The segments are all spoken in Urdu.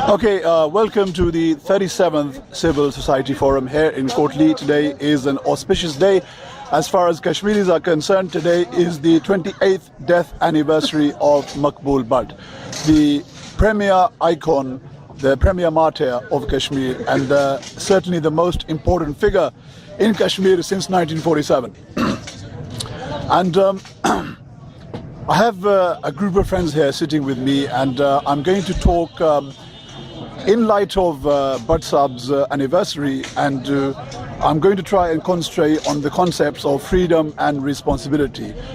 Okay, welcome to the 37th Civil Society Forum here in Kotli. Today is an auspicious day. As far as Kashmiris are concerned, today is the 28th death anniversary of Maqbool Butt, the premier icon, the premier martyr of Kashmir, and certainly the most important figure in Kashmir since 1947. And I have a group of friends here sitting with me, and I'm going to talk in light of Butt Saab's anniversary, and I'm going to try and concentrate on the concepts of freedom and responsibility.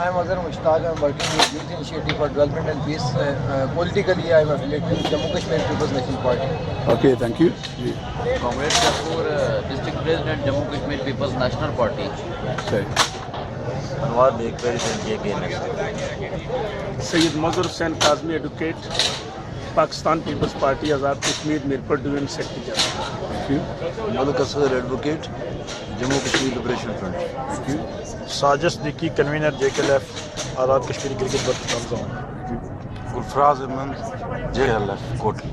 I'm Azhar Mushtaq. I'm working with Youth Initiative for Development and Peace. Politically, I'm affiliated with Jammu Kashmir People's National Party. Okay, thank you. Comrade Kapoor, District President, Jammu Kashmir People's National Party. Okay. Anwar Beg, President JKLF. Sayyid Mazhar Hussain Kazmi, Advocate, Pakistan People's Party, Azad Kashmir, Mirpur Division Secretary General. Thank you. Malik Asghar, Advocate, Jammu Kashmir Liberation Front. Thank you. Sajid Siddiqui, Convener JKLF, Azad Kashmir Cricket Board Zone. Gulfraz Ahmed, JKLF, Kotli.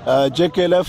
JKLF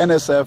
NSF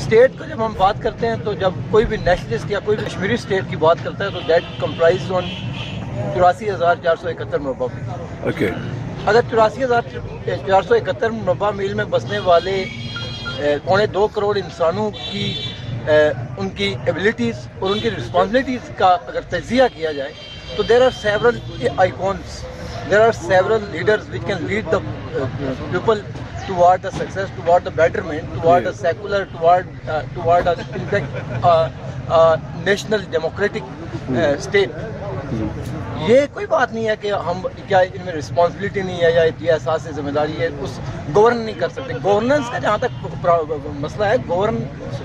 state کو جب ہم بات کرتے ہیں تو جب کوئی بھی نیشنلسٹ یا کوئی بھی کشمیری اسٹیٹ کی بات کرتا ہے تو دیٹ کمپرائز آن 84,471 مربع میل. اوکے. اگر 84,471 مربع میل میں بسنے والے 2.25 کروڑ انسانوں کی ان کی ایبلٹیز اور ان کی رسپانسبلٹیز کا اگر تجزیہ کیا جائے تو there are several icons, there are several leaders which can lead the people toward the success, toward the betterment, toward the secular, toward a in fact national democratic state. یہ کوئی بات نہیں ہے کہ ہم کیا ان میں رسپانسبلٹی نہیں ہے یا یہ احساس ذمہ داری ہے, اس گورن نہیں کر سکتے. گورننس کا جہاں تک مسئلہ ہے, گورن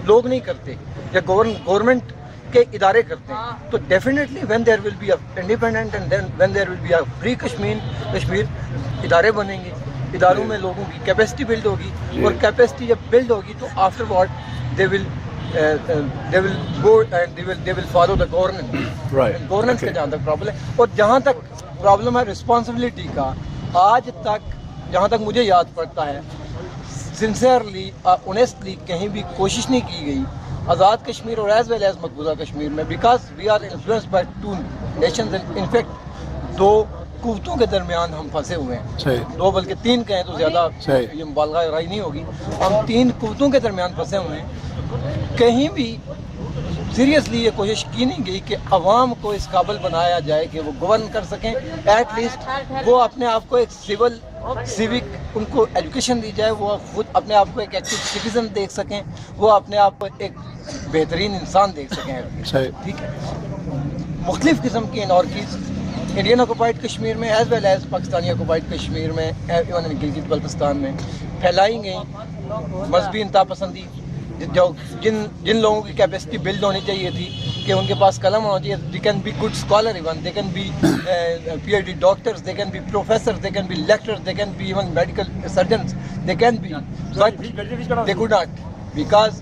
لوگ نہیں کرتے یا گورنمنٹ کے ادارے کرتے ہیں. تو definitely when there will be a independent and then when there will be a free Kashmir ادارے بنیں گے, اداروں میں لوگوں کی کیپیسٹی بلڈ ہوگی, اور کیپیسٹی جب بلڈ ہوگی تو after what they will go and they will follow the governance. Governance کا جہاں تک پرابلم ہے, اور جہاں تک پرابلم ہے رسپانسبلٹی کا, آج تک جہاں تک مجھے یاد پڑتا ہے سنسیئرلی اونیسٹلی کہیں بھی کوشش نہیں کی گئی آزاد کشمیر اور ایز ویل ایز مقبوضہ کشمیر میں, because we are influenced by two nations. In fact 2 قوتوں کے درمیان ہم پھنسے ہوئے ہیں, 2 بلکہ 3 کہیں تو زیادہ یہ مبالغہ رائی نہیں ہوگی. ہم 3 قوتوں کے درمیان پھنسے ہوئے ہیں. کہیں بھی سیریسلی یہ کوشش کی نہیں گئی کہ عوام کو اس قابل بنایا جائے کہ وہ گورن کر سکیں. ایٹ لیسٹ وہ اپنے آپ کو ایک سیوک ان کو ایجوکیشن دی جائے, وہ خود اپنے آپ کو ایک ایکٹیو سٹیزن دیکھ سکیں, وہ اپنے آپ کو ایک بہترین انسان دیکھ سکیں. ٹھیک ہے, مختلف قسم کی انارکیز انڈین آکوپائڈ کشمیر میں as well as Pakistani occupied Kashmir میں, ایون گلگت بلتستان میں پھیلائی گئیں. مذہبی انتہا پسندی, جن لوگوں کی کیپیسٹی بلڈ ہونی چاہیے تھی کہ ان کے پاس قلم ہونا چاہیے, they can be good scholar, even they can be PhD doctors, they can be professor, they can be lecturers, they can be even medical surgeons, they can be, but they could not, because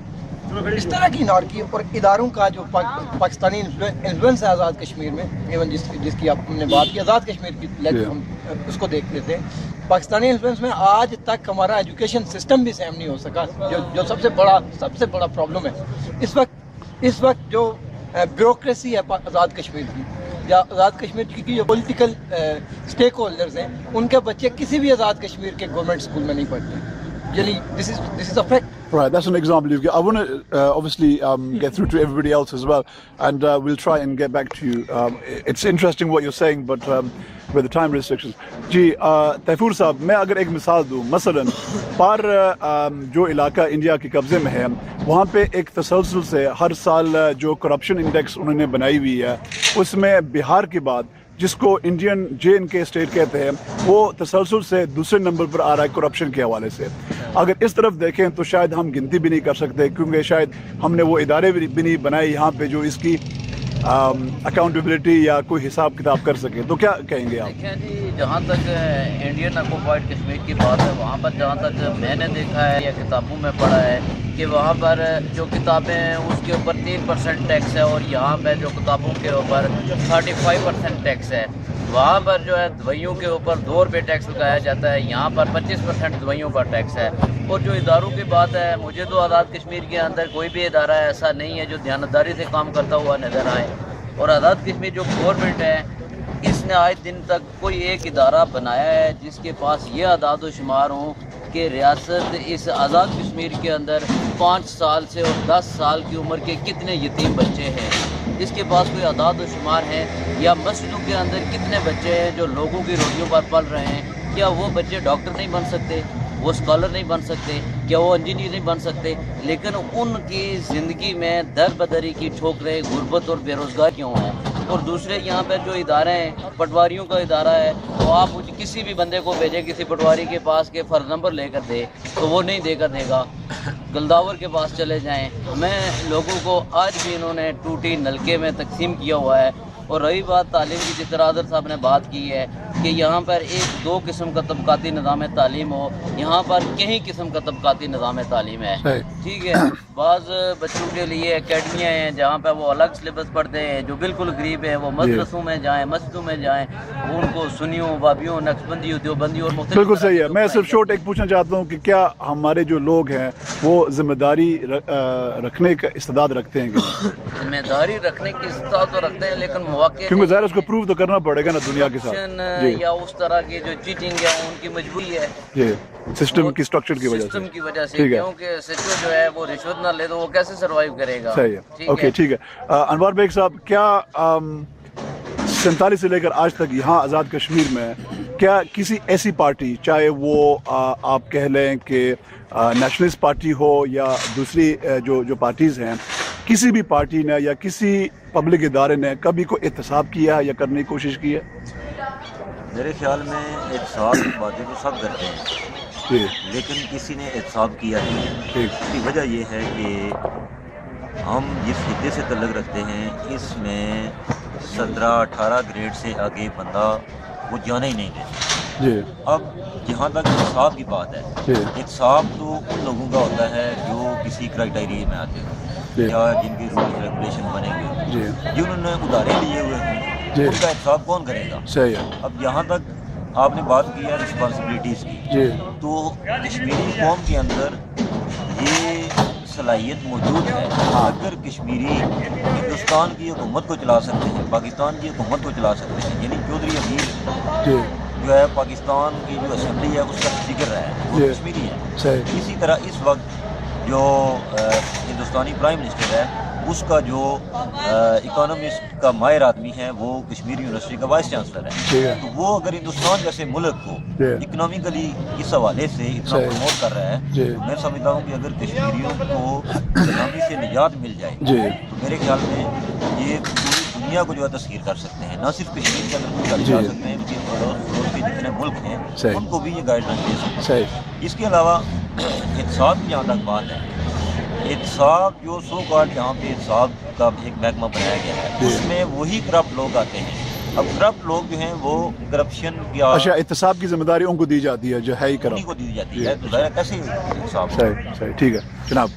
اس طرح کی نارکی اور اداروں کا جو پاکستانی انفلوئنس ہے آزاد کشمیر میں, ایون جس کی آپ نے بات کی آزاد کشمیر کی, ہم اس کو دیکھ لیتے ہیں. پاکستانی انفلوئنس میں آج تک ہمارا ایجوکیشن سسٹم بھی سیم نہیں ہو سکا, جو سب سے بڑا پرابلم ہے اس وقت جو بیوروکریسی ہے آزاد کشمیر کی, یا آزاد کشمیر کی جو پولیٹیکل اسٹیک ہولڈرز ہیں, ان کے بچے کسی بھی آزاد کشمیر کے گورنمنٹ اسکول میں نہیں پڑھتے. یعنی this is a fact. Right, that's an example. I want to obviously get through to everybody else as well, and we'll try and get back to you. It's interesting what you're saying, but with the time restrictions. جی تیفور صاحب, میں اگر ایک مثال دوں, مثلاً پار جو علاقہ انڈیا کے قبضے میں ہے, وہاں پہ ایک تسلسل سے ہر سال جو کرپشن انڈیکس انہوں نے بنائی ہوئی ہے, اس میں بہار کے بعد جس کو انڈین JNK اسٹیٹ کہتے ہیں, وہ تسلسل سے دوسرے نمبر پر آ رہا ہے کرپشن کے حوالے سے. اگر اس طرف دیکھیں تو شاید ہم گنتی بھی نہیں کر سکتے, کیونکہ شاید ہم نے وہ ادارے بھی نہیں بنائے یہاں پہ جو اس کی اکاؤنٹیبلٹی یا کوئی حساب کتاب کر سکے. تو کیا کہیں گے آپ؟ دیکھیں جی, جہاں تک انڈین آکوپائڈ کشمیر کی بات ہے, وہاں پر جہاں تک میں نے دیکھا ہے یا کتابوں میں پڑھا ہے کہ وہاں پر جو کتابیں ہیں اس کے اوپر 3% ٹیکس ہے, اور یہاں پہ جو کتابوں کے اوپر 35% ٹیکس ہے. وہاں پر جو ہے دوائیوں کے اوپر 2 روپے ٹیکس لگایا جاتا ہے, یہاں پر 25% دوائیوں پر ٹیکس ہے. اور جو اداروں کی بات ہے, مجھے تو آزاد کشمیر کے اندر کوئی بھی ادارہ ایسا نہیں ہے جو دیانتداری سے کام کرتا ہوا نظر آئے. اور آزاد کشمیر جو گورنمنٹ ہے, اس نے آج دن تک کوئی ایک ادارہ بنایا ہے جس کے پاس یہ اعداد و شمار ہوں کہ ریاست اس آزاد کشمیر کے اندر 5 سال سے اور 10 سال کی عمر کے کتنے یتیم بچے ہیں, اس کے پاس کوئی اعداد و شمار ہے. یا مسجدوں کے اندر کتنے بچے ہیں جو لوگوں کی روٹیوں پر پل رہے ہیں, کیا وہ بچے ڈاکٹر نہیں بن سکتے, وہ اسکالر نہیں بن سکتے, کیا وہ انجینئر نہیں بن سکتے؟ لیکن ان کی زندگی میں در بدری کی ٹھوکریں غربت اور بے روزگار کیوں ہیں؟ اور دوسرے یہاں پہ جو ادارے ہیں, پٹواریوں کا ادارہ ہے, تو آپ کسی بھی بندے کو بھیجیں کسی پٹواری کے پاس کے فرض نمبر لے کر دے تو وہ نہیں دے کر دے گا. گلداور کے پاس چلے جائیں, ہمیں لوگوں کو آج بھی انہوں نے ٹوٹی نلکے میں تقسیم کیا ہوا ہے. اور رہی بات تعلیم کی, جس طرح حضرت صاحب نے بات کی ہے, کہ یہاں پر ایک دو قسم کا طبقاتی نظام تعلیم ہو، یہاں پر کئی قسم کا طبقاتی نظام تعلیم ہے. ٹھیک ہے، بعض بچوں کے لیے اکیڈمیاں ہیں جہاں پہ وہ الگ سلیبس پڑھتے ہیں، جو بالکل غریب ہیں وہ مدرسوں میں جائیں، مسجدوں میں جائیں، ان کو سنیوں، بابیوں، نقشبندیوں، دیوبندیوں اور مختلف. بالکل صحیح ہے. میں صرف شورٹ ایک پوچھنا چاہتا ہوں کہ کیا ہمارے جو لوگ ہیں وہ ذمہ داری رکھنے کا استعداد رکھتے ہیں؟ ذمہ داری رکھنے کی استطاعت تو رکھتے ہیں، لیکن مواقع کیونکہ ظاہر اس کو پروو تو کرنا پڑے گا نا دنیا کے ساتھ. یا اس طرح کی جو چیٹنگ ہے ان کی مجبوری ہے جی، سسٹم کی اسٹرکچر کی وجہ سے. سسٹم کی وجہ سے، ٹھیک ہے. کیونکہ سچو جو ہے وہ رشوت نہ لے تو وہ کیسے سروائیو کرے گا. صحیح ہے. اوکے ٹھیک ہے. انوار بیگ صاحب، کیا 47 سے لے کر آج تک یہاں آزاد کشمیر میں کیا کسی ایسی پارٹی، چاہے وہ آپ کہہ لیں کہ نیشنلسٹ پارٹی ہو یا دوسری جو پارٹیز ہیں، کسی بھی پارٹی نے یا کسی پبلک ادارے نے کبھی کوئی احتساب کیا ہے یا کرنے کی کوشش کی ہے؟ میرے خیال میں احتساب کی باتیں تو سب کرتے ہیں، جی، لیکن کسی نے احتساب کیا نہیں ہے. ٹھیک. اس کی وجہ یہ ہے کہ ہم جس خطے سے تعلق رکھتے ہیں اس میں 17-18 گریڈ سے آگے بندہ وہ جانے ہی نہیں دیتے. جی اب جہاں تک احتساب کی بات ہے، جی احتساب تو ان لوگوں کا ہوتا ہے جو کسی کرائٹیریا میں آتے جی ہیں یا جن کے رولز ریگولیشن بنے ہوئے، جی جنہوں نے ادارے لیے ہوئے ہیں، جی. ان کا احتساب کون کرے گا؟ صحیح ہے. اب یہاں تک آپ نے بات کی ہے رسپانسبلٹیز کی، جی تو کشمیری قوم کے اندر یہ صلاحیت موجود ہے. اگر کشمیری ہندوستان کی حکومت کو چلا سکتے ہیں، پاکستان کی حکومت کو چلا سکتے ہیں، یعنی چودھری امیر جی جو ہے پاکستان کی جو اسمبلی ہے اس کا اسپیکر رہا ہے، وہ جی. کشمیری ہے. صحیح. اسی طرح اس وقت جو ہندوستانی پرائم منسٹر ہے اس کا جو اکانومسٹ کا ماہر آدمی ہے وہ کشمیر یونیورسٹی کا وائس چانسلر ہے. ٹھیک ہے. تو وہ اگر ہندوستان جیسے ملک کو جی. اکنامیکلی اس حوالے سے اتنا صحیح. پروموٹ کر رہا ہے، جی. تو میں سمجھتا ہوں کہ اگر کشمیریوں کو غلامی سے نجات مل جائے جی تو میرے خیال میں یہ پوری دنیا کو جو ہے تسخیر کر سکتے ہیں. نہ صرف کشمیر کے اندر کچھ جی. کر سکتے ہیں بلکہ پڑوس کے جتنے ملک ہیں صحیح. ان کو بھی یہ گائیڈ لائن دے سکتے ہیں. صحیح. اس کے علاوہ احتساب کی جہاں تک بات ہے، احتساب جو سو کارڈ یہاں پہ احتساب کا ایک محکمہ بنایا گیا ہے، اس میں وہی کرپٹ لوگ آتے ہیں. اب کرپٹ لوگ جو ہیں وہ کرپشن یا اچھا، احتساب کی ذمہ داری ان کو دی جاتی ہے جو ہے ہی کرو. انہیں کو دی جاتی ہے، تو ظاہر ہے کیسے احتساب؟ صحیح صحیح. ٹھیک ہے جناب.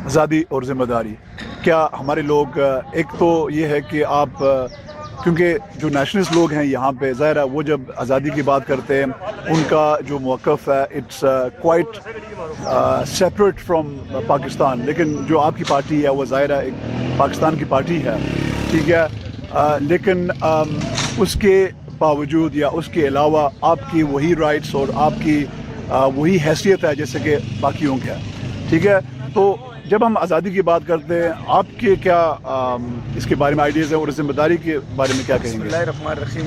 آزادی اور ذمہ داری، کیا ہمارے لوگ، ایک تو یہ ہے کہ آپ کیونکہ جو نیشنلسٹ لوگ ہیں یہاں پہ ظاہر ہے وہ جب آزادی کی بات کرتے ہیں ان کا جو موقف ہے it's quite separate from Pakistan, لیکن جو آپ کی پارٹی ہے وہ ظاہر ہے ایک پاکستان کی پارٹی ہے. ٹھیک ہے. لیکن اس کے باوجود یا اس کے علاوہ آپ کی وہی رائٹس اور آپ کی وہی حیثیت ہے جیسے کہ باقیوں کے. ٹھیک ہے. تو جب ہم آزادی کی بات کرتے ہیں آپ کے کیا اس کے بارے میں آئیڈیاز ہیں اور ذمہ داری کے بارے میں کیا کہیں بسم گے؟ اللہ الرحمن الرحیم.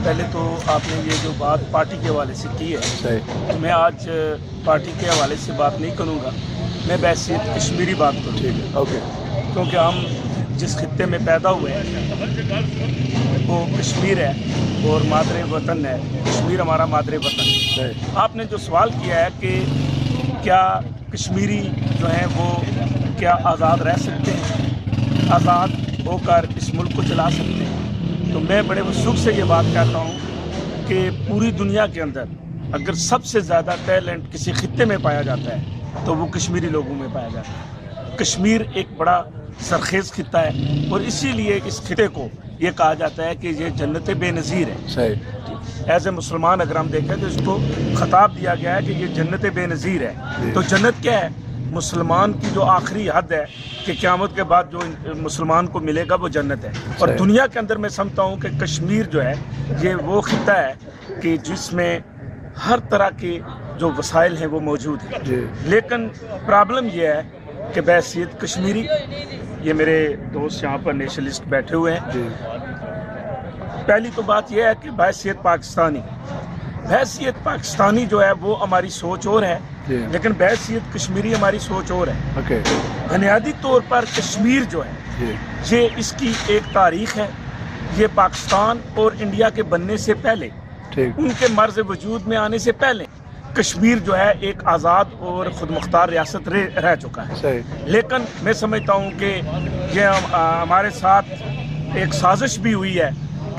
پہلے تو آپ نے یہ جو بات پارٹی کے حوالے سے کی ہے، صحیح. میں آج پارٹی کے حوالے سے بات نہیں کروں گا، میں بحیثیت کشمیری بات کروں گا. ٹھیک ہے. اوکے. کیونکہ ہم جس خطے میں پیدا ہوئے ہیں وہ کشمیر ہے اور مادر وطن ہے. کشمیر ہمارا مادر وطن ہے. صحیح. آپ نے جو سوال کیا ہے کہ کیا کشمیری جو ہیں وہ کیا آزاد رہ سکتے ہیں، آزاد ہو کر اس ملک کو چلا سکتے ہیں، تو میں بڑے وثوق سے یہ بات کہتا ہوں کہ پوری دنیا کے اندر اگر سب سے زیادہ ٹیلنٹ کسی خطے میں پایا جاتا ہے تو وہ کشمیری لوگوں میں پایا جاتا ہے. کشمیر ایک بڑا سرخیز خطہ ہے اور اسی لیے اس خطے کو یہ کہا جاتا ہے کہ یہ جنت بے نظیر ہے. صحیح. ایز اے مسلمان اگر ہم دیکھیں تو اس کو خطاب دیا گیا ہے کہ یہ جنت بے نظیر ہے. تو جنت کیا ہے؟ مسلمان کی جو آخری حد ہے کہ قیامت کے بعد جو مسلمان کو ملے گا وہ جنت ہے. اور دنیا کے اندر میں سمجھتا ہوں کہ کشمیر جو ہے یہ وہ خطہ ہے کہ جس میں ہر طرح کے جو وسائل ہیں وہ موجود ہیں. جی. لیکن پرابلم یہ ہے کہ بحیثیت کشمیری، یہ میرے دوست یہاں پر نیشنلسٹ بیٹھے ہوئے ہیں، جی. پہلی تو بات یہ ہے کہ بحیثیت پاکستانی جو ہے وہ ہماری سوچ اور ہے، جی. لیکن بحیثیت کشمیری ہماری سوچ اور ہے. اوکے. بنیادی طور پر کشمیر جو ہے جی. یہ اس کی ایک تاریخ ہے. یہ پاکستان اور انڈیا کے بننے سے پہلے، ٹھیک. ان کے مرز وجود میں آنے سے پہلے کشمیر جو ہے ایک آزاد اور خود مختار ریاست رہ چکا ہے. صحیح. لیکن میں سمجھتا ہوں کہ یہ ہمارے ساتھ ایک سازش بھی ہوئی ہے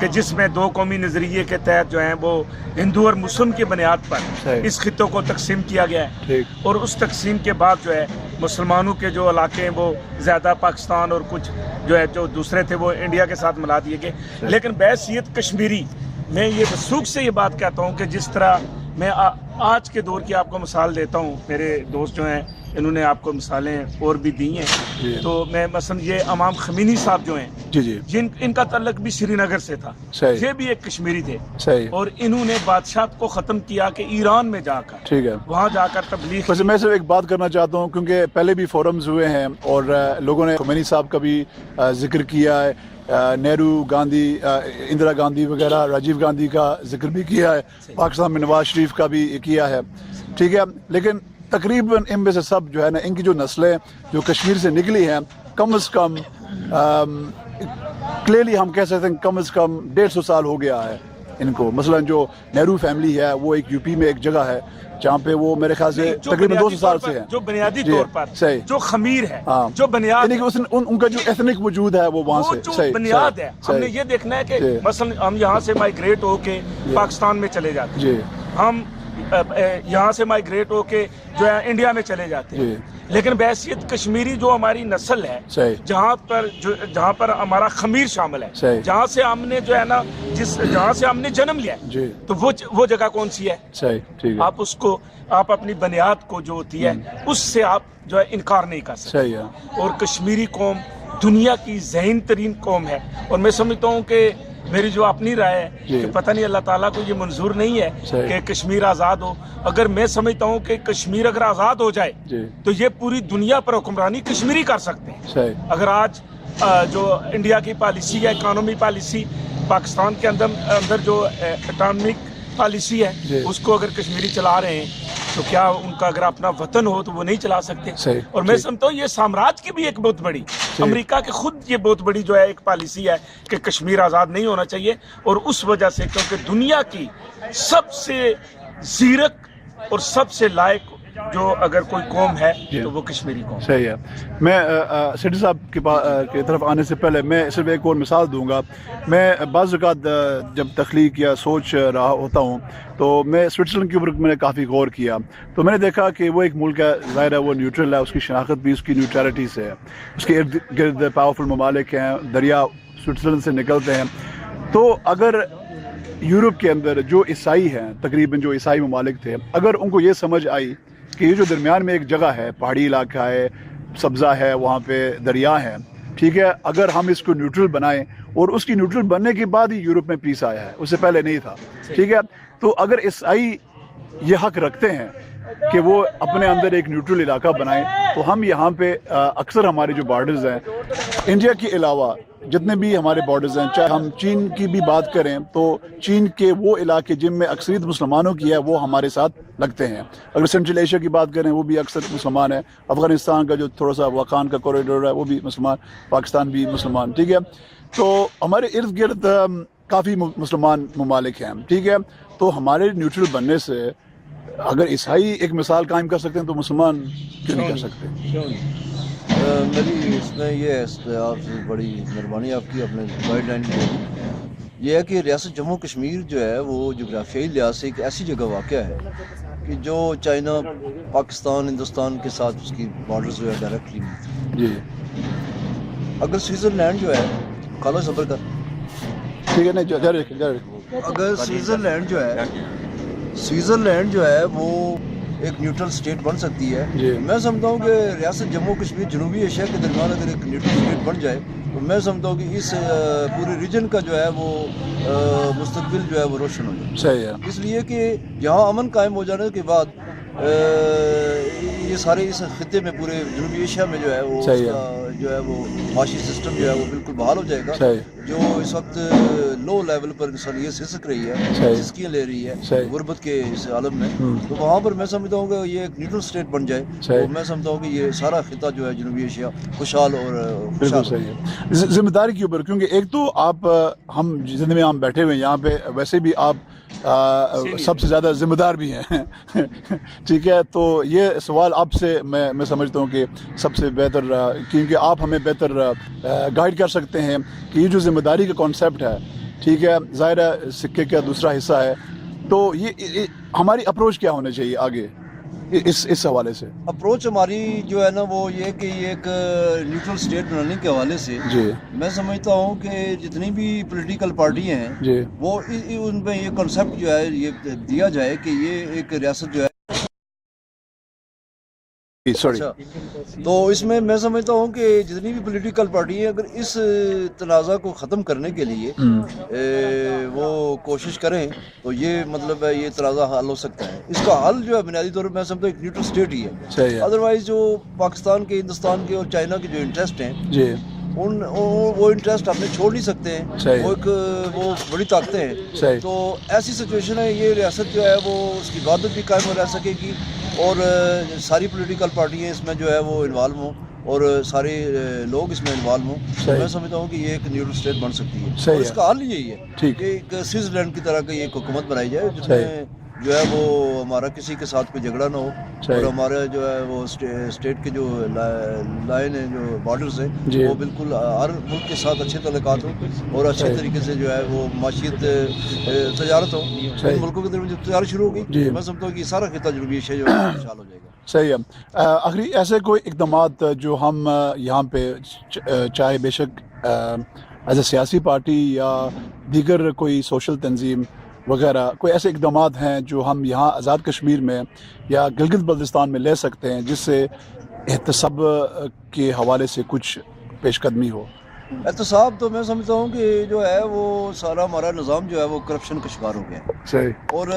کہ جس میں دو قومی نظریے کے تحت جو ہیں وہ ہندو اور مسلم کی بنیاد پر صحیح. اس خطوں کو تقسیم کیا گیا ہے، ٹھیک. اور اس تقسیم کے بعد جو ہے مسلمانوں کے جو علاقے ہیں وہ زیادہ پاکستان اور کچھ جو ہے جو دوسرے تھے وہ انڈیا کے ساتھ ملا دیے گئے. لیکن بحیثیت کشمیری میں یہ وثوق سے یہ بات کہتا ہوں کہ جس طرح میں آج کے دور کی آپ کو مثال دیتا ہوں، میرے دوست جو ہیں انہوں نے آپ کو مثالیں اور بھی دی ہیں، تو میں مثلا یہ امام خمینی صاحب جو ہیں جی ان کا تعلق بھی سری نگر سے تھا، صحیح. یہ بھی ایک کشمیری تھے، صحیح. اور انہوں نے بادشاہت کو ختم کیا کہ ایران میں جا کر ٹھیک ہے. وہاں جا کر تبلیغ. ویسے میں صرف ایک بات کرنا چاہتا ہوں کیونکہ پہلے بھی فورمز ہوئے ہیں اور لوگوں نے خمینی صاحب کا بھی ذکر کیا ہے، نہرو، گاندھی، اندرا گاندھی وغیرہ، راجیو گاندھی کا ذکر بھی کیا ہے، پاکستان میں نواز شریف کا بھی کیا ہے، ٹھیک ہے. لیکن تقریباً ان میں سے سب جو ہے نا، ان کی جو نسلیں جو کشمیر سے نکلی ہیں کم از کم کلیئرلی ہم کہہ سکتے ہیں کم از کم 150 سال ہو گیا ہے ان کو. مثلا جو نہرو فیملی ہے وہ ایک یو پی میں ایک جگہ ہے جہاں پہ وہ میرے خیال سے تقریباً 200 سال سے ہیں. جو بنیادی طور پر صحیح. جو خمیر ہے، ہاں. جو بنیاد یعنی کہ ان کا جو ایتھنک وجود ہے وہ وہاں وہ سے جو بنیاد ہے، ہم نے یہ دیکھنا ہے کہ مثلا ہم یہاں سے مائگریٹ ہو کے پاکستان میں چلے جاتے ہیں، جی ہم یہاں سے مائگریٹ ہو کے جو ہے انڈیا میں چلے جاتے ہیں، لیکن بحیثیت کشمیری جو ہماری نسل ہے، جہاں پر ہمارا خمیر شامل ہے، جہاں سے ہم نے جو ہے نا جہاں سے ہم نے جنم لیا ہے، تو وہ جگہ کون سی ہے؟ صحیح. آپ اپنی بنیاد کو جو ہوتی ہے اس سے آپ جو ہے انکار نہیں کر سکتے. صحیح ہے. اور کشمیری قوم دنیا کی ذہین ترین قوم ہے، اور میں سمجھتا ہوں کہ میری جو اپنی رائے ہے کہ پتہ نہیں اللہ تعالیٰ کو یہ منظور نہیں ہے کہ کشمیر آزاد ہو. اگر میں سمجھتا ہوں کہ کشمیر اگر آزاد ہو جائے تو یہ پوری دنیا پر حکمرانی کشمیری کر سکتے ہیں. اگر آج جو انڈیا کی پالیسی ہے، اکانومی پالیسی، پاکستان کے اندر جو اٹامک پالیسی ہے اس کو اگر کشمیری چلا رہے ہیں تو کیا ان کا اگر اپنا وطن ہو تو وہ نہیں چلا سکتے؟ اور میں سمجھتا ہوں یہ سامراج کی بھی ایک بہت بڑی، امریکہ کے خود یہ بہت بڑی جو ہے ایک پالیسی ہے کہ کشمیر آزاد نہیں ہونا چاہیے. اور اس وجہ سے کیونکہ دنیا کی سب سے زیرک اور سب سے لائق جو اگر کوئی قوم ہے تو وہ کشمیری قوم. صحیح ہے. میں سیٹھی صاحب کی طرف آنے سے پہلے میں صرف ایک اور مثال دوں گا. میں بعض اوقات جب تخلیق یا سوچ رہا ہوتا ہوں تو میں سوئٹزرلینڈ کے اوپر میں نے کافی غور کیا، تو میں نے دیکھا کہ وہ ایک ملک ہے، ظاہر ہے وہ نیوٹرل ہے، اس کی شناخت بھی اس کی نیوٹرلٹی سے ہے، اس کے ارد گرد پاورفل ممالک ہیں، دریا سوئٹزرلینڈ سے نکلتے ہیں. تو اگر یورپ کے اندر جو عیسائی ہیں، تقریباً جو عیسائی ممالک تھے، اگر ان کو یہ سمجھ آئی کہ یہ جو درمیان میں ایک جگہ ہے، پہاڑی علاقہ ہے، سبزہ ہے، وہاں پہ دریا ہے، ٹھیک ہے، اگر ہم اس کو نیوٹرل بنائیں، اور اس کی نیوٹرل بننے کے بعد ہی یورپ میں پیس آیا ہے، اس سے پہلے نہیں تھا، ٹھیک ہے. تو اگر عیسائی یہ حق رکھتے ہیں کہ وہ اپنے اندر ایک نیوٹرل علاقہ بنائیں، تو ہم یہاں پہ اکثر ہمارے جو بارڈرز ہیں انڈیا کے علاوہ جتنے بھی ہمارے بارڈرز ہیں، چاہے ہم چین کی بھی بات کریں تو چین کے وہ علاقے جن میں اکثریت مسلمانوں کی ہے وہ ہمارے ساتھ لگتے ہیں. اگر سینٹرل ایشیا کی بات کریں وہ بھی اکثر مسلمان ہیں. افغانستان کا جو تھوڑا سا واخان کا کوریڈور ہے وہ بھی مسلمان، پاکستان بھی مسلمان، ٹھیک ہے. تو ہمارے ارد گرد کافی مسلمان ممالک ہیں، ٹھیک ہے. تو ہمارے نیوٹرل بننے سے اگر عیسائی ایک مثال قائم کر سکتے ہیں تو مسلمان کیوں نہیں کر سکتے؟ میری اس میں یہ ہے، آپ سے بڑی مہربانی آپ کی، اپنے گائیڈ لائن یہ ہے کہ ریاست جموں کشمیر جو ہے وہ جغرافیائی لحاظ سے ایک ایسی جگہ واقع ہے کہ جو چائنا، پاکستان، ہندوستان کے ساتھ اس کی بارڈرز جو ہے ڈائریکٹلی ملتی جی. اگر سوئٹزرلینڈ جو ہے، خالہ صبر کر، ٹھیک ہے، نہیں جاری رکھیں. اگر سوئٹزرلینڈ جو ہے وہ ایک نیوٹرل اسٹیٹ بن سکتی ہے، میں سمجھتا ہوں کہ ریاست جموں کشمیر جنوبی ایشیا کے درمیان اگر ایک نیوٹرل اسٹیٹ بن جائے تو میں سمجھتا ہوں کہ اس پورے ریجن کا جو ہے وہ مستقبل جو ہے وہ روشن ہو جائے. صحیح ہے. اس لیے کہ یہاں امن قائم ہو جانے کے بعد یہ سارے اس خطے میں پورے جنوبی ایشیا میں جو ہے وہ جو ہے وہ معاشی سسٹم جو ہے وہ بالکل بحال ہو جائے گا. جو اس وقت لو لیول پر انسانیت سسک رہی ہے، سسکیاں لے رہی ہے غربت کے اس عالم میں، تو وہاں پر میں سمجھتا ہوں کہ یہ ایک نیوٹرل اسٹیٹ بن جائے تو میں سمجھتا ہوں کہ یہ سارا خطہ جو ہے جنوبی ایشیا خوشحال اور بالکل صحیح ہے. ذمہ داری کے اوپر، کیونکہ ایک تو آپ ہم جتنے میں ہم بیٹھے ہوئے ہیں یہاں پہ، ویسے بھی آپ سب سے زیادہ ذمہ دار بھی ہیں ٹھیک ہے. تو یہ سوال آپ سے میں سمجھتا ہوں کہ سب سے بہتر، کیونکہ آپ ہمیں بہتر گائیڈ کر سکتے ہیں کہ یہ جو ذمہ داری کا کانسیپٹ ہے ٹھیک ہے, ظاہر ہے سکے کا دوسرا حصہ ہے. تو یہ ہماری اپروچ کیا ہونا چاہیے آگے اس حوالے سے؟ اپروچ ہماری جو ہے نا وہ یہ کہ یہ ایک نیوٹرل اسٹیٹ بنانے کے حوالے سے جی میں سمجھتا ہوں کہ جتنی بھی پولیٹیکل پارٹیاں ہیں جی وہ ان میں یہ کنسیپٹ جو ہے یہ دیا جائے کہ یہ ایک ریاست جو ہے سوری. تو اس میں سمجھتا ہوں کہ جتنی بھی پولیٹیکل پارٹی ہیں اگر اس تنازع کو ختم کرنے کے لیے وہ کوشش کریں تو یہ مطلب ہے یہ تنازع حل ہو سکتا ہے. اس کا حل جو ہے بنیادی طور پر میں سمجھتا ہوں ایک نیوٹرل اسٹیٹ ہی ہے. ادروائز جو پاکستان کے, ہندوستان کے اور چائنا کے جو انٹرسٹ ہیں جی وہ انٹرسٹ ہم نے چھوڑ نہیں سکتے ہیں. وہ بڑی طاقتیں ہیں. تو ایسی سچویشن ہے یہ ریاست جو ہے وہ اس کی وحدت بھی قائم رہ سکے گی اور ساری پولیٹیکل پارٹیاں اس میں جو ہے وہ انوالو ہوں اور سارے لوگ اس میں انوالو ہوں. میں سمجھتا ہوں کہ یہ ایک نیوٹرل اسٹیٹ بن سکتی ہے. اور اس کا حل یہی ہے کہ ایک سوئٹزرلینڈ کی طرح کی ایک حکومت بنائی جائے جس میں جو ہے وہ ہمارا کسی کے ساتھ کوئی جھگڑا نہ ہو اور ہمارا جو ہے وہ اسٹیٹ کے جو لائن ہے جو بارڈرز ہیں وہ بالکل ہر ملک کے ساتھ اچھے تعلقات ہوں اور اچھے طریقے سے جو ہے وہ معیشت تجارت ہو. ان ملکوں کے درمیان جب تجارت شروع ہوگی میں سمجھتا ہوں کہ سارا خطہ جنوبی ایشیا جو ہے خوشحال ہو جائے گا. صحیح ہے. آخری ایسے کوئی اقدامات جو ہم یہاں پہ چاہے بے شک ایز اے سیاسی پارٹی یا دیگر کوئی سوشل تنظیم وغیرہ, کوئی ایسے اقدامات ہیں جو ہم یہاں آزاد کشمیر میں یا گلگت بلتستان میں لے سکتے ہیں جس سے احتساب کے حوالے سے کچھ پیش قدمی ہو؟ احتساب تو میں سمجھتا ہوں کہ جو ہے وہ سارا ہمارا نظام جو ہے وہ کرپشن کا شکار ہو گیا ہے. صحیح. اور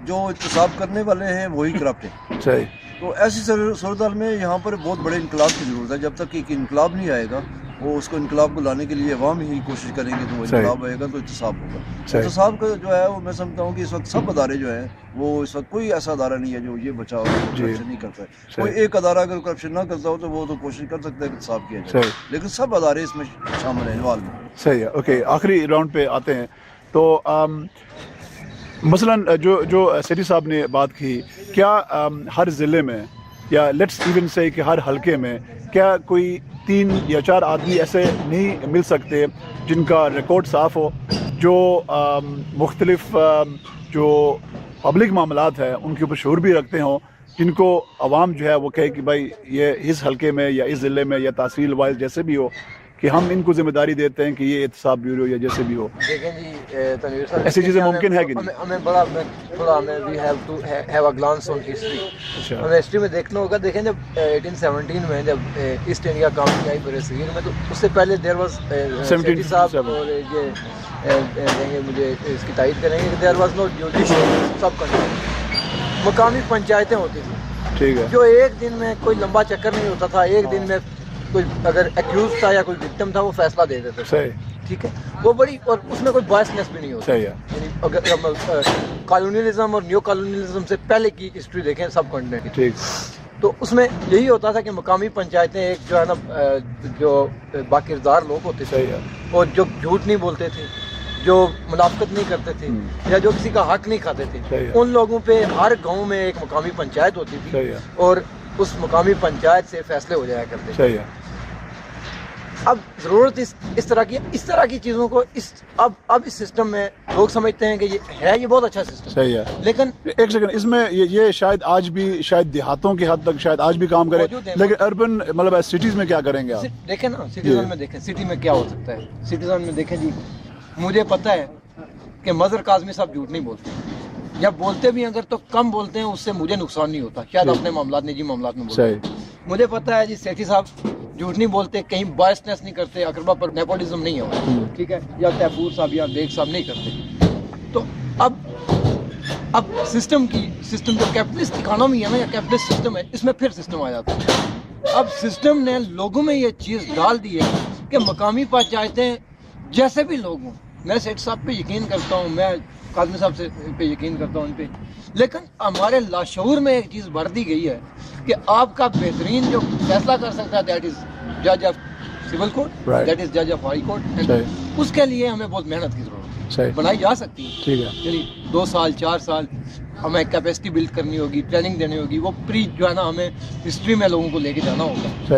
جو احتساب کرنے والے ہیں وہی کرپٹ ہیں. صحیح. تو ایسی صورتحال میں یہاں پر بہت بڑے انقلاب کی ضرورت ہے. جب تک ایک انقلاب نہیں آئے گا وہ اس کو انقلاب کو لانے کے لیے عوام ہی کوشش کریں گے تو وہ انقلاب آئے گا تو احتساب ہوگا. احتساب کا جو ہے وہ میں سمجھتا ہوں کہ اس وقت سب ادارے جو ہیں وہ اس وقت کوئی ایسا ادارہ نہیں ہے جو یہ بچاؤ کرپشن نہیں کرتا ہے. کوئی ایک ادارہ اگر کرپشن نہ کرتا ہو تو وہ تو کوشش کر سکتا ہے کہ احتساب کیا جائے, لیکن سب ادارے اس میں شامل ہیں, انوالو ہیں. صحیح ہے. اوکے, آخری راؤنڈ پہ آتے ہیں. تو مثلاً جو سیٹھی صاحب نے بات کی, کیا ہر ضلع میں یا لیٹس ایون سے کہ ہر حلقے میں کیا کوئی 3 یا 4 آدمی ایسے نہیں مل سکتے جن کا ریکارڈ صاف ہو, جو مختلف جو پبلک معاملات ہیں ان کے اوپر شعور بھی رکھتے ہوں, جن کو عوام جو ہے وہ کہے کہ بھائی یہ اس حلقے میں یا اس ضلع میں یا تحصیل وائز جیسے بھی ہو کہ ہم ان کو ذمہ داری دیتے ہیں کہ یہ احتساب بیورو یا جیسے بھی ہو. دیکھیں جی تنویر صاحب, ایسی چیزیں ممکن ہے کہ نہیں؟ ہمیں بڑا تھوڑا ہمیں we have to have a glance on history. ہمیں ہسٹری میں دیکھنا ہوگا. دیکھیں جب 1817 میں جب ایسٹ انڈیا کمپنی آئی برے صغیر میں تو اس سے پہلے دیر واز سیٹھی صاحب اور یہ مجھے اس کی تائید کریں گے کہ there was no judicial sub control. مقامی پنچایتیں ہوتی تھیں, ٹھیک ہے, جو ایک دن میں کوئی لمبا چکر نہیں ہوتا تھا. ایک دن میں کوئی اگر ایکیوز تھا یا کوئی وکٹم تھا وہ فیصلہ دے دیتے تھے. ٹھیک ہے, وہ بڑی, اور اس میں کوئی بائسنس بھی نہیں ہوتا. یعنی اگر کالونیلزم اور نیو کالونیلزم سے پہلے کی ہسٹری دیکھیں سب کنٹیننٹ کی, تو اس میں یہی ہوتا تھا کہ مقامی پنچایتیں ایک جو ہے نا جو باکردار لوگ ہوتے تھے اور جو جھوٹ نہیں بولتے تھے, جو منافقت نہیں کرتے تھے یا جو کسی کا حق نہیں کھاتے تھے, ان لوگوں پہ ہر گاؤں میں ایک مقامی پنچایت ہوتی تھی اور اس مقامی پنچایت سے فیصلے ہو جایا کرتے تھے. اب ضرورت اس طرح کی چیزوں کو اب اس سسٹم میں لوگ سمجھتے ہیں کہ یہ بہت اچھا سسٹم. صحیح ہے. لیکن ایک سیکنڈ, اس میں یہ شاید آج بھی شاید دیہاتوں کی حد تک شاید آج بھی کام کرے, لیکن اربن مطلب سٹیز میں کیا کریں گے آپ؟ دیکھیں نا سٹیزن میں, دیکھیں سٹی میں کیا ہو سکتا ہے. سٹیزن میں دیکھیں جی, مجھے پتہ ہے کہ مظہر کاظمی صاحب جھوٹ نہیں بولتے, یا بولتے بھی اگر تو کم بولتے ہیں, اس سے مجھے نقصان نہیں ہوتا, شاید اپنے معاملات نجی معاملات میں بولتے ہیں. مجھے پتہ ہے جی سیٹھی صاحب جھوٹ نہیں بولتے, کہیں بائسنس نہیں کرتے, اقربا پر نیپوٹزم نہیں ہے, ٹھیک ہے, یا تیفور صاحب یا بیگ صاحب نہیں کرتے. تو اب سسٹم جو کیپٹلسٹ اکانومی ہے نا یا کیپٹلسٹ سسٹم ہے, اس میں پھر سسٹم آ جاتا ہے. اب سسٹم نے لوگوں میں یہ چیز ڈال دی ہے کہ مقامی پنچایتیں جیسے بھی لوگ ہوں, میں سیٹھ صاحب پہ یقین کرتا ہوں, میں کاظمی صاحب سے پہ یقین کرتا ہوں ان پہ, لیکن ہمارے لاشعور میں ایک چیز بڑھ دی گئی ہے کہ آپ کا بہترین جو فیصلہ کر سکتا ہے دیٹ از جج of civil court, that is جج آف ہائی کورٹ. اس کے لیے ہمیں بہت محنت کی ضرورت ہے, بنائی جا سکتی ہے, یعنی 2 سال 4 سال ہمیں کیپیسٹی بلڈ کرنی ہوگی, ٹریننگ دینی ہوگی, وہ پری جو ہے نا ہمیں ہسٹری میں لوگوں کو لے کے جانا ہوگا.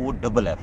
OFF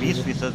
20%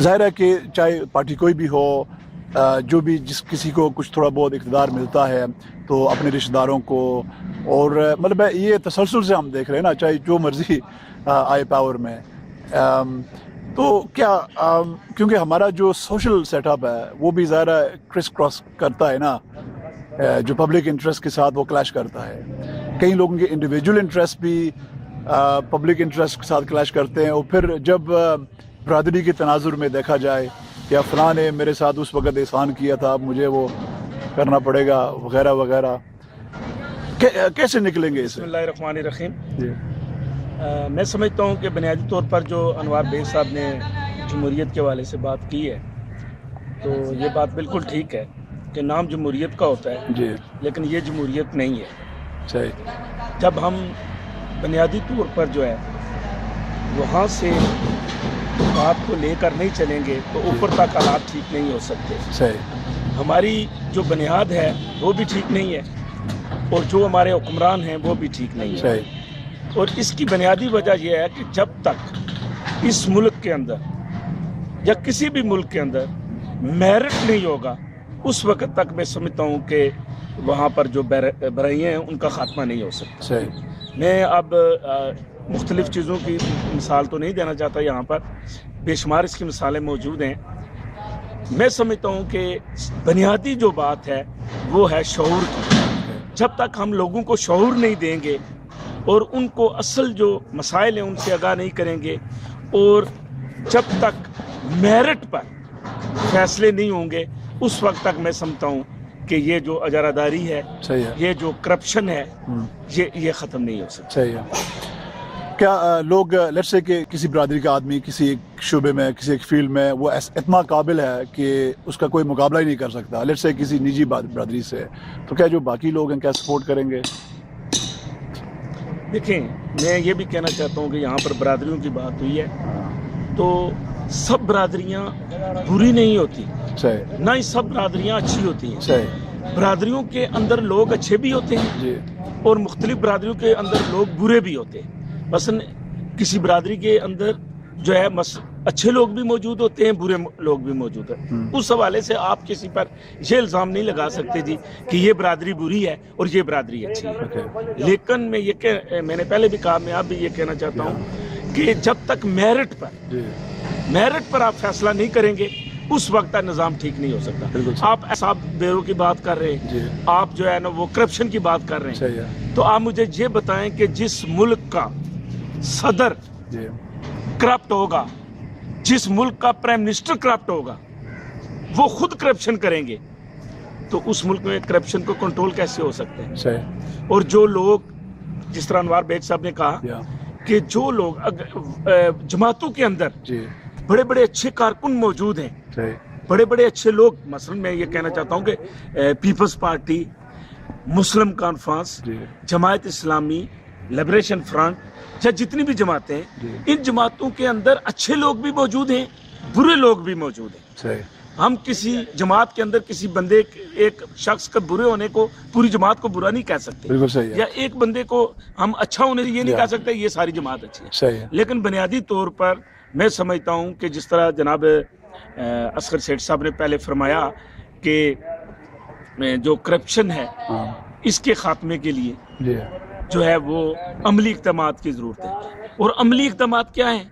ظاہر ہے کہ چاہے پارٹی کوئی بھی ہو، جو بھی جس کسی کو کچھ تھوڑا بہت اقتدار ملتا ہے تو اپنے رشتہ داروں کو، اور مطلب یہ تسلسل سے ہم دیکھ رہے ہیں نا، چاہے جو مرضی آئے پاور میں، تو کیا کیونکہ ہمارا جو سوشل سیٹ اپ ہے وہ بھی ظاہر کرس کراس کرتا ہے نا، جو پبلک انٹرسٹ کے ساتھ وہ کلیش کرتا ہے. کئی لوگوں کے انڈیویجول انٹرسٹ بھی پبلک انٹرسٹ کے ساتھ کلیش کرتے ہیں، اور پھر جب برادری کے تناظر میں دیکھا جائے یا فلاں نے میرے ساتھ اس وقت احسان کیا تھا، اب مجھے وہ کرنا پڑے گا وغیرہ وغیرہ، کیسے نکلیں گے اس سے؟ بسم اللہ الرحمن الرحیم. میں سمجھتا ہوں کہ بنیادی طور پر جو انوار بیگ صاحب نے جمہوریت کے حوالے سے بات کی ہے تو یہ بات بالکل ٹھیک ہے کہ نام جمہوریت کا ہوتا ہے جی، لیکن یہ جمہوریت نہیں ہے. صحیح. جب ہم بنیادی طور پر جو ہے وہاں سے بات کو لے کر نہیں چلیں گے تو اوپر تک حالات ٹھیک نہیں ہو سکتے. صحیح. ہماری جو بنیاد ہے وہ بھی ٹھیک نہیں ہے اور جو ہمارے حکمران ہیں وہ بھی ٹھیک نہیں ہے. صحیح. اور اس کی بنیادی وجہ یہ ہے کہ جب تک اس ملک کے اندر یا کسی بھی ملک کے اندر میرٹ نہیں ہوگا اس وقت تک میں سمجھتا ہوں کہ وہاں پر جو برائیاں ہیں ان کا خاتمہ نہیں ہو سکتا. صحیح. میں اب مختلف چیزوں کی مثال تو نہیں دینا چاہتا، یہاں پر بے شمار اس کی مثالیں موجود ہیں. میں سمجھتا ہوں کہ بنیادی جو بات ہے وہ ہے شعور کی. جب تک ہم لوگوں کو شعور نہیں دیں گے اور ان کو اصل جو مسائل ہیں ان سے آگاہ نہیں کریں گے، اور جب تک میرٹ پر فیصلے نہیں ہوں گے اس وقت تک میں سمجھتا ہوں کہ یہ جو اجارہ داری ہے، صحیح ہے، یہ جو کرپشن ہے، یہ ختم نہیں ہو سکتا. صحیح ہے. کیا لوگ لیٹس سے کہ کسی برادری کا آدمی کسی ایک شعبے میں کسی ایک فیلڈ میں وہ اتنا قابل ہے کہ اس کا کوئی مقابلہ ہی نہیں کر سکتا، لیٹس سے کسی نجی برادری سے، تو کیا جو باقی لوگ ہیں کیا سپورٹ کریں گے؟ دیکھیں، میں یہ بھی کہنا چاہتا ہوں کہ یہاں پر برادریوں کی بات ہوئی ہے تو سب برادریاں بری نہیں ہوتی، صحیح. نہ ہی سب برادریاں اچھی ہوتی ہیں. صحیح. برادریوں کے اندر لوگ اچھے بھی ہوتے ہیں جی. اور مختلف برادریوں کے اندر لوگ برے بھی ہوتے ہیں. مثلا کسی برادری کے اندر جو ہے اچھے لوگ بھی موجود ہوتے ہیں، برے لوگ بھی موجود ہیں. اس حوالے سے آپ کسی پر یہ الزام نہیں لگا سکتے جی کہ یہ برادری بری ہے اور یہ برادری اچھی ہے. لیکن میں نے پہلے بھی کہا، میں اب بھی یہ کہنا چاہتا ہوں کہ جب تک میرٹ پر آپ فیصلہ نہیں کریں گے اس وقت تک نظام ٹھیک نہیں ہو سکتا. آپ احساب بیرو کی بات کر رہے ہیں، آپ جو ہے نا وہ کرپشن کی بات کر رہے ہیں، تو آپ مجھے یہ بتائیں کہ جس ملک کا صدر کرپٹ ہوگا، جس ملک کا پرائم منسٹر کرپٹ ہوگا، وہ خود کرپشن کریں گے تو اس ملک میں کرپشن کو کنٹرول کیسے ہو سکتے ہیں؟ صحیح. اور جو لوگ، جس طرح انوار بیگ صاحب نے کہا کہ جو لوگ جماعتوں کے اندر بڑے بڑے اچھے کارکن موجود ہیں، بڑے بڑے اچھے لوگ، مثلا میں یہ کہنا چاہتا ہوں کہ پیپلز پارٹی، مسلم conference, Jamaat Islami, liberation front, یا جتنی بھی جماعتیں ہیں، ان جماعتوں کے اندر اچھے لوگ بھی موجود ہیں، برے لوگ بھی موجود ہیں. ہم کسی جماعت کے اندر کسی بندے، ایک شخص کا برے ہونے کو پوری جماعت کو برا نہیں کہہ سکتے، یا ایک بندے کو ہم اچھا ہونے سے یہ نہیں کہہ سکتے یہ ساری جماعت اچھی ہے. لیکن بنیادی طور پر میں سمجھتا ہوں کہ جس طرح جناب اصغر سیٹھ صاحب نے پہلے فرمایا کہ جو کرپشن ہے اس کے خاتمے کے لیے جو ہے وہ عملی اقدامات کی ضرورت ہے. اور عملی اقدامات کیا ہیں؟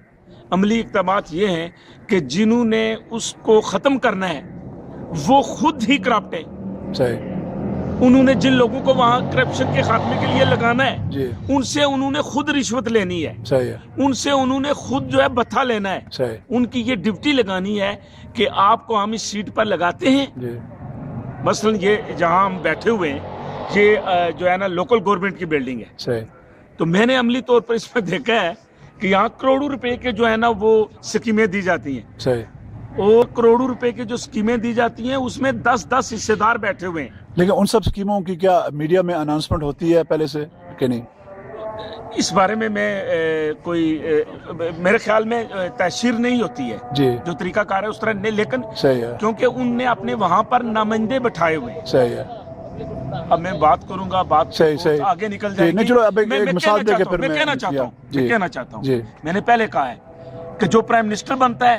عملی اقدامات یہ ہیں کہ جنہوں نے اس کو ختم کرنا ہے وہ خود ہی کرپٹ ہیں. انہوں نے جن لوگوں کو وہاں کرپشن کے خاتمے کے لیے لگانا ہے ان سے انہوں نے خود رشوت لینی ہے، ان سے انہوں نے خود جو ہے بتھا لینا ہے. ان کی یہ ڈیوٹی لگانی ہے کہ آپ کو ہم اس سیٹ پر لگاتے ہیں. مثلا یہ جہاں ہم بیٹھے ہوئے ہیں یہ جو ہے نا لوکل گورنمنٹ کی بلڈنگ ہے، تو میں نے عملی طور پر اس میں دیکھا ہے کہ یہاں کروڑوں روپے کے جو ہے نا وہ سکیمیں دی جاتی ہیں، اور کروڑوں روپے کی جو سکیمیں دی جاتی ہیں اس میں 10 حصے دار بیٹھے ہوئے ہیں. لیکن ان سب سکیموں کی کیا میڈیا میں اناؤنسمنٹ ہوتی ہے پہلے سے کہ نہیں؟ اس بارے میں کوئی میرے خیال میں تشہیر نہیں ہوتی ہے جو طریقہ کار ہے اس طرح نہیں، لیکن کیونکہ ان نے اپنے وہاں پر نمائندے بٹھائے ہوئے ہیں. صحیح ہے. اب میں بات کروں گا، بات آگے نکل جائے گی. میں کہنا چاہتا ہوں میں نے پہلے کہا ہے کہ جو پرائم منسٹر بنتا ہے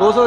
200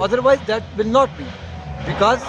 otherwise that will not be, because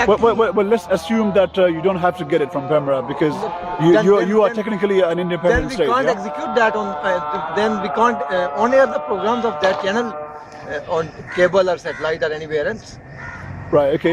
well, let's assume that you don't have to get it from Pemra because you are technically an independent state. Then we can't execute that on then we can't on air the programs of that channel on cable or satellite or anywhere else. Right, okay.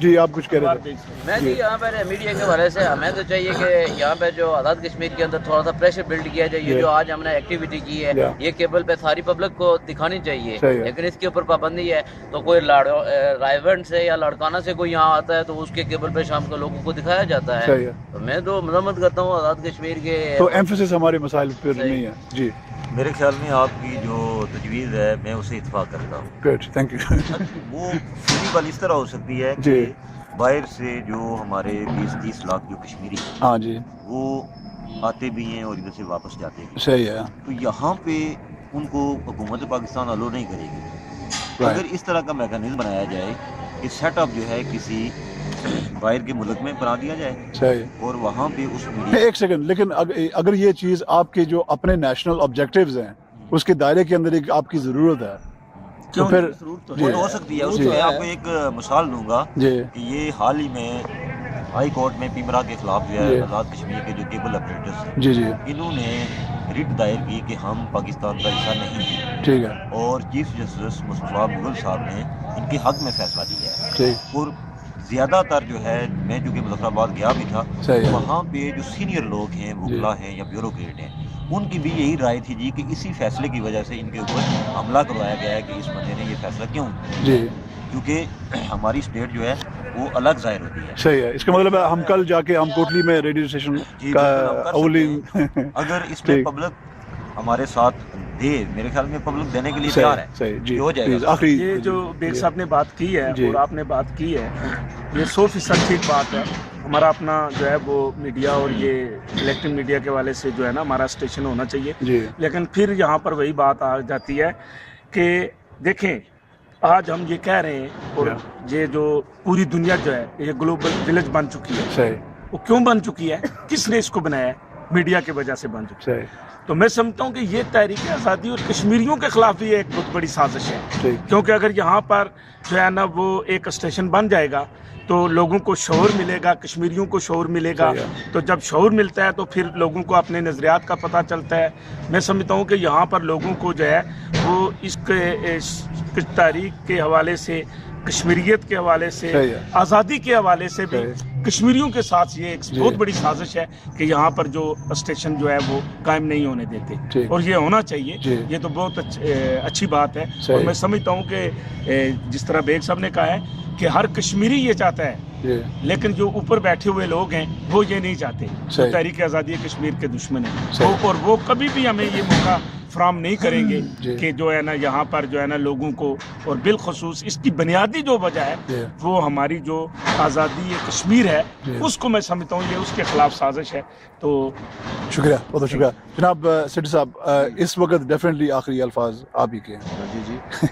جی آپ کچھ کہہ رہے تھے. میں جی یہاں پر میڈیا کے حوالے سے ہمیں تو چاہیے کہ یہاں پہ جو آزاد کشمیر کے اندر تھوڑا سا پریشر بلڈ کیا جائے. یہ جو آج ہم نے ایکٹیویٹی کی ہے یہ کیبل پہ ساری پبلک کو دکھانی چاہیے, لیکن اس کے اوپر پابندی ہے. تو کوئی رائیونٹ سے یا لڑکانہ سے کوئی یہاں آتا ہے تو اس کے کیبل پہ شام کو لوگوں کو دکھایا جاتا ہے. تو میں تو مذمت کرتا ہوں آزاد کشمیر کے. تو ایمفیسس ہمارے مسائل پر نہیں ہے. جی میرے خیال میں آپ کی جو تجویز ہے میں اسے اتفاق کرتا ہوں. Good, thank you. وہ پوری بات اس طرح ہو سکتی ہے کہ باہر سے جو ہمارے 20-30 لاکھ جو کشمیری ہاں جی وہ آتے بھی ہیں اور ادھر سے واپس جاتے بھی. صحیح ہے. تو یہاں پہ ان کو حکومت پاکستان الو نہیں کرے گی. اگر اس طرح کا میکانزم بنایا جائے کہ سیٹ اپ جو ہے کسی باہر کے ملک میں بنا دیا جائے صحیح, اور وہاں پہ اس میڈیا ایک سیکنڈ, لیکن اگر یہ چیز آپ کے جو اپنے نیشنل آبجیکٹیوز ہیں اس کے دائرے کے اندر ایک آپ کی ضرورت ہے تو پھر وہ ہو سکتی ہے. اس میں آپ کو ایک مثال دوں گا کہ یہ حال ہی میں ہائی کورٹ میں پیمرا کے خلاف جو ہے آزاد کشمیر کے جو کیبل آپریٹرز ہیں جی جی انہوں نے ریٹ دائر کی کہ ہم پاکستان کا حصہ نہیں ہیں. ٹھیک ہے. اور چیف جسٹس مصطفیٰ مغل صاحب نے ان کے حق میں فیصلہ دیا ہے. ٹھیک. اور زیادہ تر جو ہے میں چونکہ مظفر آباد گیا بھی تھا وہاں پہ جو سینئر لوگ ہیں وکلا ہیں یا بیوروکریٹ ہیں ان کی بھی یہی رائے تھی جی کہ اسی فیصلے کی وجہ سے ان کے اوپر حملہ کروایا گیا ہے کہ اس بندے نے یہ فیصلہ کیوں جی کیونکہ ہماری اسٹیٹ جو ہے وہ الگ ظاہر ہوتی ہے. صحیح ہے. اس کا مطلب ہے ہم کل جا کے ہم کوٹلی میں ریڈیو اسٹیشن کا اولین اگر اس میں پبلک ہمارے ساتھ دے, میرے خیال میں پبلک دینے کے لیے تیار ہے. ہو جائے گا. یہ جو بیگ صاحب نے بات کی ہے اور آپ نے بات کی ہے یہ 100% ٹھیک بات ہے. ہمارا اپنا جو ہے وہ میڈیا اور یہ الیکٹرک میڈیا کے والے سے جو ہے نا ہمارا اسٹیشن ہونا چاہیے. لیکن پھر یہاں پر وہی بات آ جاتی ہے کہ دیکھیں آج ہم یہ کہہ رہے ہیں اور یہ جو پوری دنیا جو ہے یہ گلوبل ولیج بن چکی ہے. وہ کیوں بن چکی ہے, کس نے اس کو بنایا ہے؟ میڈیا کی وجہ سے بن چکی ہے. تو میں سمجھتا ہوں کہ یہ تحریک آزادی اور کشمیریوں کے خلاف بھی ایک بہت بڑی سازش ہے. کیونکہ اگر یہاں پر جو ہے نا وہ ایک اسٹیشن بن جائے گا تو لوگوں کو شعور ملے گا, کشمیریوں کو شعور ملے گا. تو جب شعور ملتا ہے تو پھر لوگوں کو اپنے نظریات کا پتہ چلتا ہے. میں سمجھتا ہوں کہ یہاں پر لوگوں کو جو ہے وہ اس کے تاریخ کے حوالے سے, کشمیریت کے حوالے سے, آزادی کے حوالے سے بھی کشمیریوں کے ساتھ یہ ایک بہت بڑی سازش ہے کہ یہاں پر جو اسٹیشن جو ہے وہ قائم نہیں ہونے دیتے اور یہ ہونا چاہیے. یہ تو بہت اچھی بات ہے. اور میں سمجھتا ہوں کہ جس طرح بیگ صاحب نے کہا ہے کہ ہر کشمیری یہ چاہتا ہے, لیکن جو اوپر بیٹھے ہوئے لوگ ہیں وہ یہ نہیں چاہتے. تحریک آزادی کشمیر کے دشمن ہیں اور وہ کبھی بھی ہمیں یہ موقع فراہم نہیں کریں گے کہ جو ہے نا یہاں پر جو ہے نا لوگوں کو, اور بالخصوص اس کی بنیادی جو وجہ ہے وہ ہماری جو آزادی کشمیر ہے اس کو میں سمجھتا ہوں یہ اس کے خلاف سازش ہے. تو شکریہ, بہت شکریہ جناب سیٹھی صاحب. اس وقت ڈیفینیٹلی آخری الفاظ آپ ہی کے ہیں. جی جی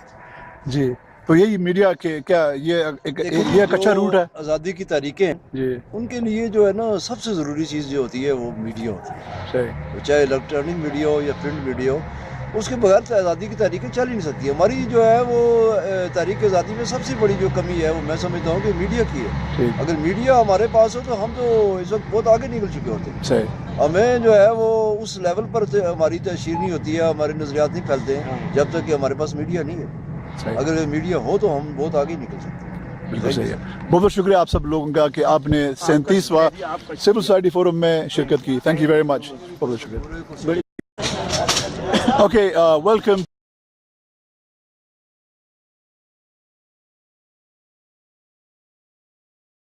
جی تو یہی میڈیا کے کیا یہ ایک اچھا روٹ ہے. آزادی کی تحریکیں جی ان کے لیے جو ہے نا سب سے ضروری چیز جو ہوتی ہے وہ میڈیا ہوتی ہے. صحیح. چاہے الیکٹرانک میڈیا ہو یا پرنٹ میڈیا ہو, اس کے بغیر آزادی کی تحریکیں چل ہی نہیں سکتی. ہماری جو ہے وہ تحریک آزادی میں سب سے بڑی جو کمی ہے وہ میں سمجھتا ہوں کہ میڈیا کی ہے. اگر میڈیا ہمارے پاس ہو تو ہم تو اس وقت بہت آگے نکل چکے ہوتے ہیں. صحیح. ہمیں جو ہے وہ اس لیول پر ہماری تشہیر نہیں ہوتی ہے, ہمارے نظریات نہیں پھیلتے ہیں جب تک کہ ہمارے پاس میڈیا نہیں ہے. اگر میڈیا ہو تو ہم بہت آگے نکل سکتے ہیں. بالکل صحیح ہے. بہت بہت شکریہ آپ سب لوگوں کا کہ آپ نے 37واں سول سوسائٹی فورم میں شرکت کی. Thank you very much. بہت بہت شکریہ. Okay, welcome.